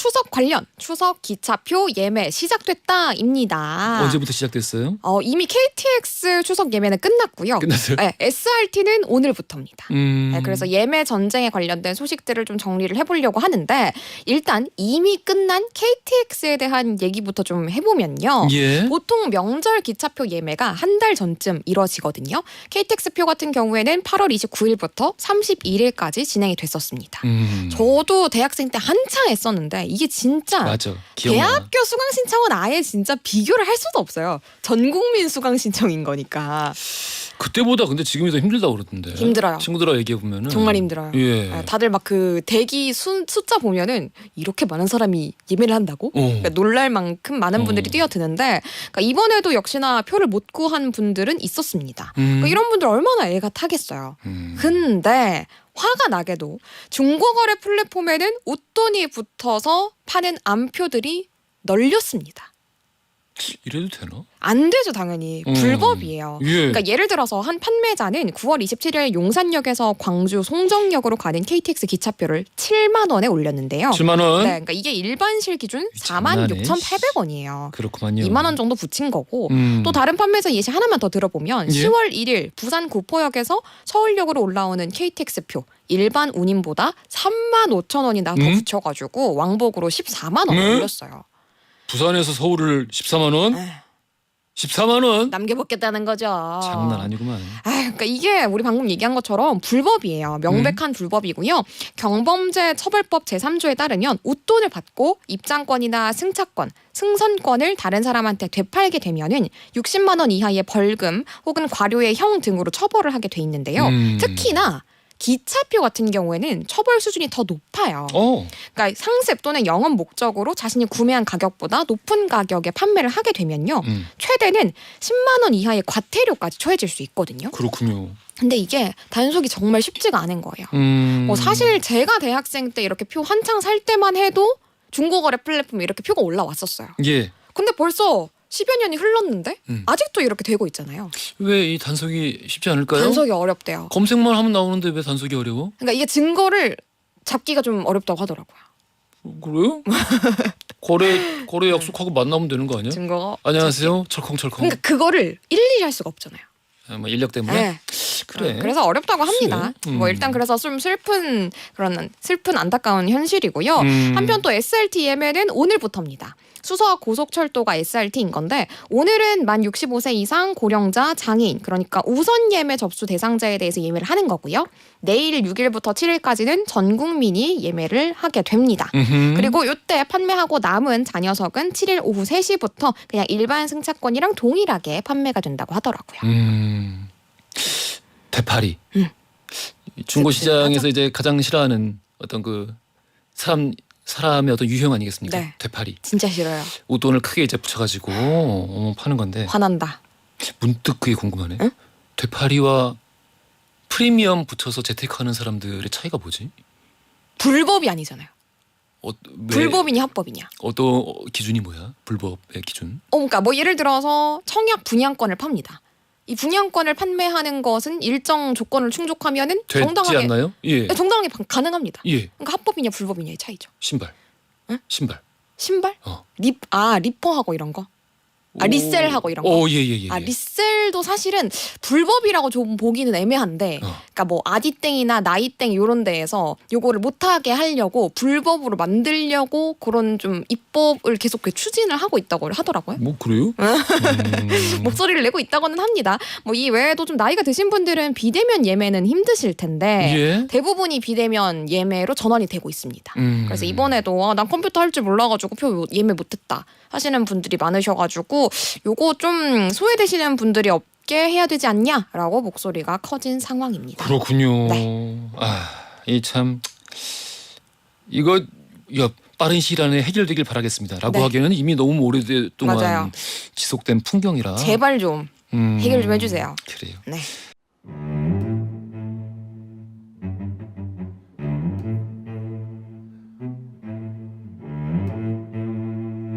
추석 관련 추석 기차표 예매 시작됐다입니다. 언제부터 시작됐어요? 이미 KTX 추석 예매는 끝났고요. 끝났어요? 네, SRT는 오늘부터입니다. 음. 네, 그래서 예매 전쟁에 관련된 소식들을 좀 정리를 해보려고 하는데 일단 이미 끝난 KTX에 대한 얘기부터 좀 해보면요. 예. 보통 명절 기차표 예매가 한 달 전쯤 이뤄지거든요. KTX 표 같은 경우에는 8월 29일부터 31일까지 진행이 됐었습니다. 저도 대학생 때 한창 했었는데 이게 진짜 맞아. 기억나. 대학교 수강 신청은 아예 진짜 비교를 할 수도 없어요. 전 국민 수강 신청인 거니까. 그때보다 근데 지금이 더 힘들다고 그러던데. 힘들어요. 친구들하고 얘기해 보면은 정말 힘들어요. 예. 네, 다들 막 그 대기 숫자 보면은 이렇게 많은 사람이 예매를 한다고? 그러니까 놀랄 만큼 많은 분들이 뛰어드는데 그러니까 이번에도 역시나 표를 못 구한 분들은 있었습니다. 그러니까 이런 분들 얼마나 애가 타겠어요. 근데 화가 나게도 중고거래 플랫폼에는 웃돈이 붙어서 파는 암표들이 널렸습니다. 이래도 되나? 안 되죠, 당연히. 불법이에요. 예. 그러니까 예를 들어서 한 판매자는 9월 27일 용산역에서 광주 송정역으로 가는 KTX 기차표를 7만 원에 올렸는데요. 7만 원. 네, 그러니까 이게 일반실 기준 46,800원이에요. 그렇구만요. 2만 원 정도 붙인 거고 또 다른 판매자 예시 하나만 더 들어보면 예? 10월 1일 부산 구포역에서 서울역으로 올라오는 KTX 표 일반 운임보다 3만 5천 원이나 더 붙여가지고 왕복으로 14만 원 올렸어요. 부산에서 서울을 14만 원? 에휴. 14만 원? 남겨먹겠다는 거죠. 장난 아니구만. 그러니까 이게 우리 방금 얘기한 것처럼 불법이에요. 명백한 불법이고요. 경범죄 처벌법 제3조에 따르면 웃돈을 받고 입장권이나 승차권, 승선권을 다른 사람한테 되팔게 되면은 60만 원 이하의 벌금 혹은 과료의 형 등으로 처벌을 하게 돼 있는데요. 특히나 기차표 같은 경우에는 처벌 수준이 더 높아요. 그러니까 상습 또는 영업 목적으로 자신이 구매한 가격보다 높은 가격에 판매를 하게 되면요. 최대는 10만 원 이하의 과태료까지 처해질 수 있거든요. 그렇군요. 근데 이게 단속이 정말 쉽지가 않은 거예요. 사실 제가 대학생 때 이렇게 표 한창 살 때만 해도 중고거래 플랫폼에 이렇게 표가 올라왔었어요. 예. 근데 벌써 10여 년이 흘렀는데 아직도 이렇게 되고 있잖아요. 왜 이 단속이 쉽지 않을까요? 단속이 어렵대요. 검색만 하면 나오는데 왜 단속이 어려워? 그러니까 이게 증거를 잡기가 좀 어렵다고 하더라고요. 그래요? 거래 약속하고 만나면 되는 거 아니야? 증거가 안녕하세요. 철컹철컹. 그러니까 그거를 일일이 할 수가 없잖아요. 뭐 인력 때문에? 네. 그래. 그래서 어렵다고 합니다. 뭐 일단 그래서 좀 슬픈 안타까운 현실이고요. 한편 또 SRT 예매는 오늘부터입니다. 수서 고속철도가 SRT인 건데 오늘은 만 65세 이상 고령자 장애인 그러니까 우선 예매 접수 대상자에 대해서 예매를 하는 거고요. 내일 6일부터 7일까지는 전 국민이 예매를 하게 됩니다. 그리고 이때 판매하고 남은 잔여석은 7일 오후 3시부터 그냥 일반 승차권이랑 동일하게 판매가 된다고 하더라고요. 대파리. 중고 시장에서 이제 가장 싫어하는 어떤 그 사람의 어떤 유형 아니겠습니까? 네. 되파리. 진짜 싫어요. 웃돈을 크게 이제 붙여가지고 파는 건데 화난다. 문득 그게 궁금하네. 응? 되파리와 프리미엄 붙여서 재테크하는 사람들의 차이가 뭐지? 불법이 아니잖아요. 왜, 불법이냐 합법이냐. 어떤 기준이 뭐야? 불법의 기준? 그러니까 뭐 예를 들어서 청약 분양권을 팝니다. 이 분양권을 판매하는 것은 일정 조건을 충족하면은 되지 정당하게 않나요? 예. 정당하게 가능합니다. 예. 그러니까 합법이냐 불법이냐의 차이죠. 신발. 응? 신발. 신발? 어. 리퍼하고 이런 거? 리셀하고 이런 거? 예예예. 리셀도 사실은 불법이라고 좀 보기는 애매한데 그러니까 뭐 아디땡이나 나이땡 이런 데에서 요거를 못하게 하려고 불법으로 만들려고 그런 좀 입법을 계속 추진을 하고 있다고 하더라고요. 뭐 그래요? 목소리를 내고 있다고는 합니다. 뭐 이 외에도 좀 나이가 드신 분들은 비대면 예매는 힘드실 텐데 예. 대부분이 비대면 예매로 전환이 되고 있습니다. 그래서 이번에도 난 컴퓨터 할 줄 몰라가지고 표 예매 못했다 하시는 분들이 많으셔가지고 요거 좀 소외되시는 분들이 없게 해야 되지 않냐라고 목소리가 커진 상황입니다. 그렇군요. 네. 이 참 이거 빠른 시일 안에 해결되길 바라겠습니다.라고 네. 하기에는 이미 너무 오랫동안 맞아요. 지속된 풍경이라 제발 좀 해결 좀 해주세요. 그래요. 네.